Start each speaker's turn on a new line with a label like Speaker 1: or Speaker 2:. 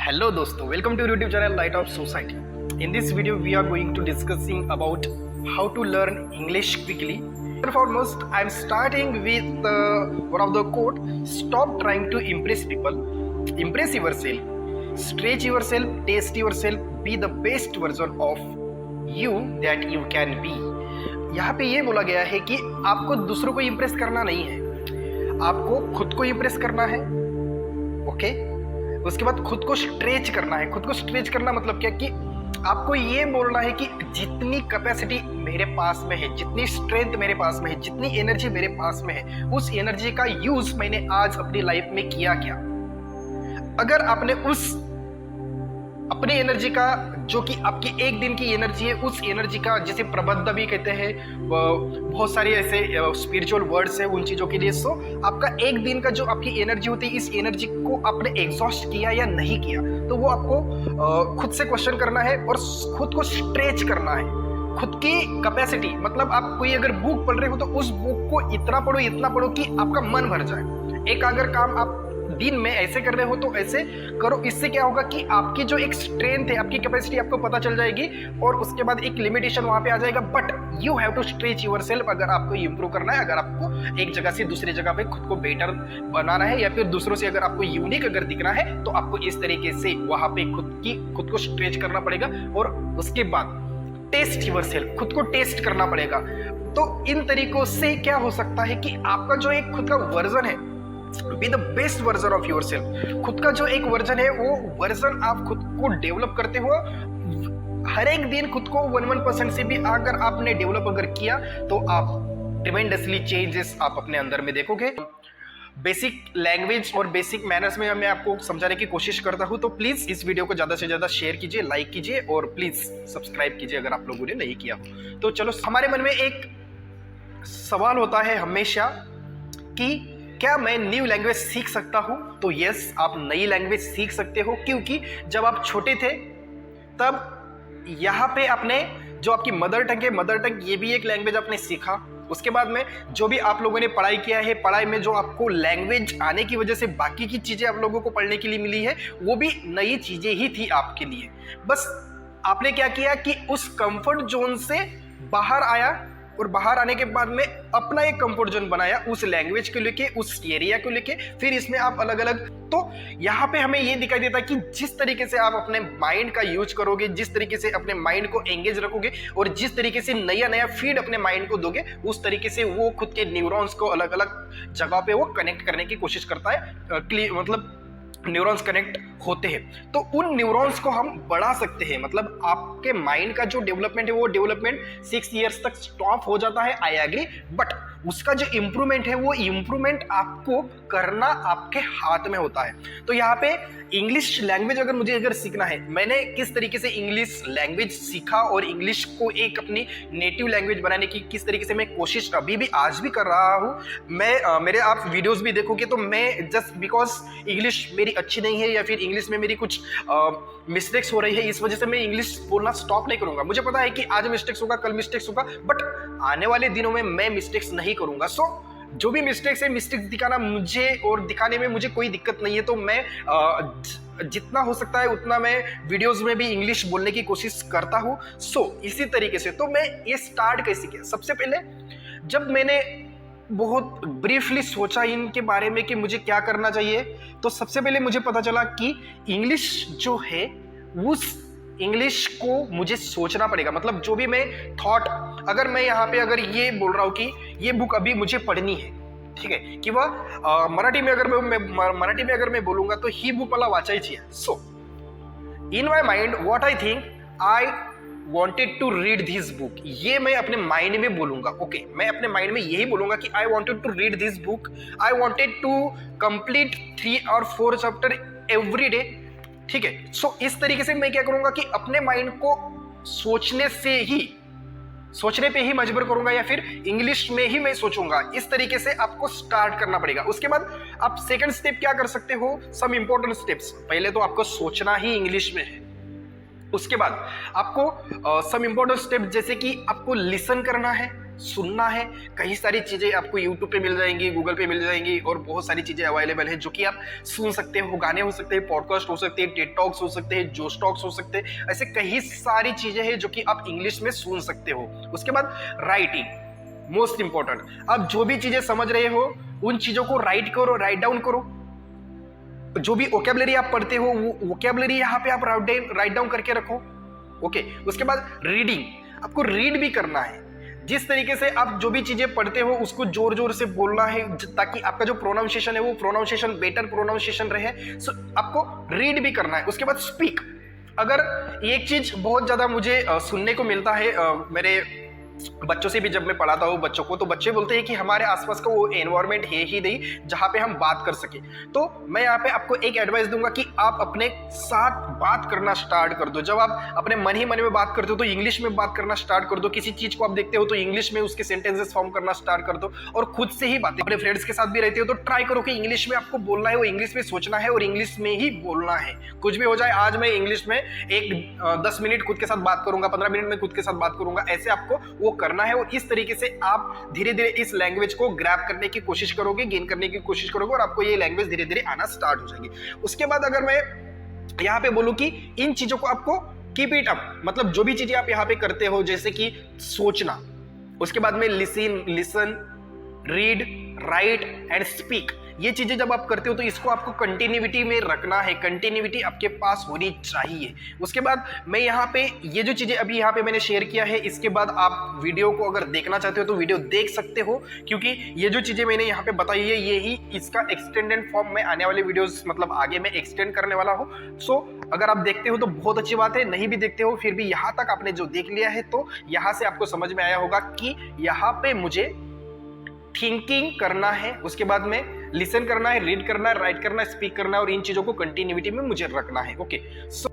Speaker 1: Hello दोस्तों, welcome to YouTube channel Light of Society. In this video we are going to discussing about how to learn English quickly. First and foremost, I am starting with one of the quote: stop trying to impress people, impress yourself, stretch yourself, test yourself, be the best version of you that you can be. यहाँ पे ये बोला गया है कि आपको दूसरों को इम्प्रेस करना नहीं है, आपको खुद को इम्प्रेस करना है. ओके उसके बाद खुद को स्ट्रेच करना है. खुद को स्ट्रेच करना मतलब क्या कि आपको ये बोलना है कि जितनी कैपेसिटी मेरे पास में है, जितनी स्ट्रेंथ मेरे पास में है, जितनी एनर्जी मेरे पास में है, उस एनर्जी का यूज मैंने आज अपनी लाइफ में किया क्या. अगर आपने उस अपनी एनर्जी का, जो कि आपकी एक दिन की एनर्जी है, उस एनर्जी का, जिसे प्रबंध भी कहते हैं, बहुत सारे ऐसे स्पिरिचुअल वर्ड्स है उन चीज़ों के लिए. सो आपका एक दिन का जो आपकी एनर्जी होती है, इस एनर्जी को आपने एग्जॉस्ट किया या नहीं किया, तो वो आपको खुद से क्वेश्चन करना है और खुद को स्ट्रेच करना है. खुद की कैपेसिटी मतलब आप कोई अगर बुक पढ़ रहे हो तो उस बुक को इतना पढ़ो कि आपका मन भर जाए. एक अगर काम आप दिन में ऐसे कर रहे हो तो ऐसे करो. इससे क्या होगा कि आपकी जो एक स्ट्रेंथ है, आपकी कैपेसिटी आपको पता चल जाएगी और उसके बाद एक लिमिटेशन वहां पे आ जाएगा. But you have to stretch yourself. अगर आपको इंप्रूव करना है, अगर आपको एक जगह से दूसरी जगह पे खुद को बेटर बनाना है, या फिर दूसरों से अगर आपको यूनिक अगर दिखना है, तो आपको इस तरीके से वहां पे खुद को स्ट्रेच करना पड़ेगा. और उसके बाद टेस्ट योरसेल्फ, खुद को टेस्ट करना पड़ेगा. तो इन तरीकों से क्या हो सकता है कि आपका जो एक खुद का वर्जन है, be the best version of your self. खुद का जो एक वर्जन है, वो वर्जन आप खुद को डेवलप करते हो. हर एक दिन खुद को 1% से भी अगर आपने डेवलप अगर किया, तो आप ट्रेमेंडसली चेंजेस आप अपने अंदर में देखोगे. बेसिक लैंग्वेज और बेसिक मैनर्स में मैं आपको समझाने की कोशिश करता हूं. तो प्लीज इस वीडियो को ज्यादा से ज्यादा शेयर कीजिए, लाइक कीजिए और प्लीज सब्सक्राइब कीजिए अगर आप लोगों ने नहीं किया हो. तो चलो, हमारे मन में एक सवाल होता है हमेशा कि क्या मैं न्यू लैंग्वेज सीख सकता हूं? तो यस, आप नई लैंग्वेज सीख सकते हो, क्योंकि जब आप छोटे थे तब यहाँ पे आपने जो आपकी मदर टंग है, मदर टंग ये भी एक लैंग्वेज आपने सीखा. उसके बाद में जो भी आप लोगों ने पढ़ाई किया है, पढ़ाई में जो आपको लैंग्वेज आने की वजह से बाकी की चीजें आप लोगों को पढ़ने के लिए मिली है, वो भी नई चीजें ही थी आपके लिए. बस आपने क्या किया कि उस कंफर्ट जोन से बाहर आया और बाहर आने के बाद में अपना एक कंफर्ट जोन बनाया उस लैंग्वेज को लेके, उस एरिया को लेके. फिर इसमें आप अलग अलग, तो यहाँ पे हमें ये दिखाई देता है कि जिस तरीके से आप अपने माइंड का यूज करोगे, जिस तरीके से अपने माइंड को एंगेज रखोगे और जिस तरीके से नया नया फीड अपने माइंड को दोगे, उस तरीके से वो खुद के न्यूरॉन्स को अलग अलग जगह पे वो कनेक्ट करने की कोशिश करता है. मतलब न्यूरॉन्स कनेक्ट होते हैं, तो उन न्यूरॉन्स को हम बढ़ा सकते हैं. मतलब आपके माइंड का जो डेवलपमेंट है, वो डेवलपमेंट 6 इयर्स तक स्टॉप हो जाता है, आई एग्री. बट उसका जो इम्प्रूवमेंट है, वो इम्प्रूवमेंट आपको करना आपके हाथ में होता है. तो यहाँ पे इंग्लिश लैंग्वेज अगर सीखना है, मैंने किस तरीके से इंग्लिश लैंग्वेज सीखा और इंग्लिश को एक अपनी नेटिव लैंग्वेज बनाने की किस तरीके से मैं कोशिश अभी भी आज भी कर रहा हूँ. मैं मेरे आप वीडियोस भी देखोगे तो मैं जस्ट बिकॉज इंग्लिश मेरी अच्छी नहीं है या फिर इंग्लिश में मेरी कुछ मिस्टेक्स हो रही है, इस वजह से मैं इंग्लिश बोलना स्टॉप नहीं करूंगा. मुझे पता है कि आज मिस्टेक्स होगा, कल मिस्टेक्स होगा, बट आने वाले दिनों में मैं मिस्टेक्स नहीं करूंगा. सो जो भी मिस्टेक्स है, मिस्टेक्स दिखाना मुझे और दिखाने में मुझे कोई दिक्कत नहीं है. तो मैं जितना हो सकता है उतना मैं वीडियोस में भी इंग्लिश बोलने की कोशिश करता हूँ. सो इसी तरीके से तो मैं ये स्टार्ट कैसे किया. सबसे पहले जब मैंने बहुत ब्रीफली सोचा इनके बारे में कि मुझे क्या करना चाहिए, तो सबसे पहले मुझे पता चला कि इंग्लिश जो है, उस इंग्लिश को मुझे सोचना पड़ेगा. मतलब जो भी मैं थॉट, अगर मैं यहाँ पे अगर ये बोल रहा हूँ कि ये बुक अभी मुझे पढ़नी है, ठीक है, कि वह मराठी में अगर मैं बोलूंगा तो ही बुक मला वाचायची आहे. So in my mind what I think, I wanted to read this book, ये मैं अपने माइंड में बोलूंगा. ओके, मैं अपने माइंड में यही बोलूंगा कि आई wanted to read this book, I wanted to complete 3 or 4 chapter every day. ठीक है. सो इस तरीके से मैं क्या करूंगा कि अपने माइंड को सोचने पे ही मजबूर करूंगा, या फिर इंग्लिश में ही मैं सोचूंगा. इस तरीके से आपको स्टार्ट करना पड़ेगा. उसके बाद आप सेकंड स्टेप क्या कर सकते हो, सम इंपॉर्टेंट स्टेप्स. पहले तो आपको सोचना ही इंग्लिश में है. उसके बाद आपको सम इंपॉर्टेंट स्टेप, जैसे कि आपको लिसन करना है, सुनना है। कई सारी चीज़ें आपको यूट्यूब पे मिल जाएंगी, गूगल पे मिल जाएंगी और बहुत सारी चीज़ें अवेलेबल है जो कि आप सुन सकते हो। गाने हो सकते हैं, पॉडकास्ट हो सकते हैं, टेड टॉक्स हो सकते हैं, जोश टॉक्स हो सकते हैं, ऐसे कई सारी चीज़ें हैं जो कि आप इंग्लिश में सुन सकते हो। उसके बाद राइटिंग, मोस्ट इंपॉर्टेंट। आप जो भी चीज़ें समझ रहे हो उन चीज़ों को राइट करो, राइट डाउन करो। जो भी वोकैबुलरी आप पढ़ते हो वो वोकैबुलरी यहाँ पे आप राइट डाउन करके रखो। ओके, उसके बाद रीडिंग, आपको रीड भी करना है। जिस तरीके से आप जो भी चीजें पढ़ते हो उसको जोर जोर से बोलना है ताकि आपका जो प्रोनाउंसिएशन है वो प्रोनाउंसिएशन बेटर प्रोनाउंसिएशन रहे। सो आपको रीड भी करना है। उसके बाद स्पीक। अगर एक चीज बहुत ज्यादा मुझे सुनने को मिलता है मेरे बच्चों से भी, जब मैं पढ़ाता हूँ बच्चों को, तो बच्चे बोलते हैं कि हमारे आसपास का वो एनवायरनमेंट है ही नहीं जहाँ पे हम बात कर सके। तो मैं यहाँ पे आपको एक एडवाइस दूंगा कि आप अपने साथ बात करना स्टार्ट कर दो। जब आप अपने मन ही मन में बात करते हो तो इंग्लिश में बात करना स्टार्ट कर दो। किसी चीज को आप देखते हो तो इंग्लिश में उसके सेंटेंसेस फॉर्म करना स्टार्ट कर दो और खुद से ही बातें। अपने फ्रेंड्स के साथ भी रहते हो तो ट्राई करो कि इंग्लिश में आपको बोलना है, वो इंग्लिश में सोचना है और इंग्लिश में ही बोलना है। कुछ भी हो जाए, आज मैं इंग्लिश में 10 मिनट खुद के साथ बात करूंगा, 15 मिनट में खुद के साथ बात करूंगा, ऐसे आपको वो करना है। और इस तरीके से आप धीरे धीरे इस लैंग्वेज को ग्रैब करने की कोशिश करोगे, गेन करने की कोशिश करोगे और आपको ये लैंग्वेज धीरे धीरे आना स्टार्ट हो जाएगी। उसके बाद अगर मैं यहां पे बोलूं कि इन चीजों को आपको कीप इट अप, मतलब जो भी चीजें आप यहां पे करते हो जैसे कि सोचना, उसके बाद में listen, read, right and speak, ये चीजें जब आप करते हो तो इसको आपको कंटिन्यूटी में रखना है। कंटिन्यूटी आपके पास होनी चाहिए। उसके बाद मैं यहाँ पे ये जो चीजें अभी यहाँ पे मैंने शेयर किया है, इसके बाद आप वीडियो को अगर देखना चाहते हो तो वीडियो देख सकते हो, क्योंकि ये जो चीजें मैंने यहाँ पे बताई है यही इसका एक्सटेंडेड फॉर्म में आने वाले वीडियोस मतलब आगे मैं एक्सटेंड करने वाला हूँ। सो अगर आप देखते हो तो बहुत अच्छी बात है, नहीं भी देखते हो फिर भी यहाँ तक आपने जो देख लिया है तो यहाँ से आपको समझ में आया होगा कि यहाँ पे मुझे थिंकिंग करना है, उसके बाद में लिसन करना है, रीड करना है, राइट करना है, स्पीक करना है और इन चीजों को कंटिन्यूटी में मुझे रखना है। ओके, सो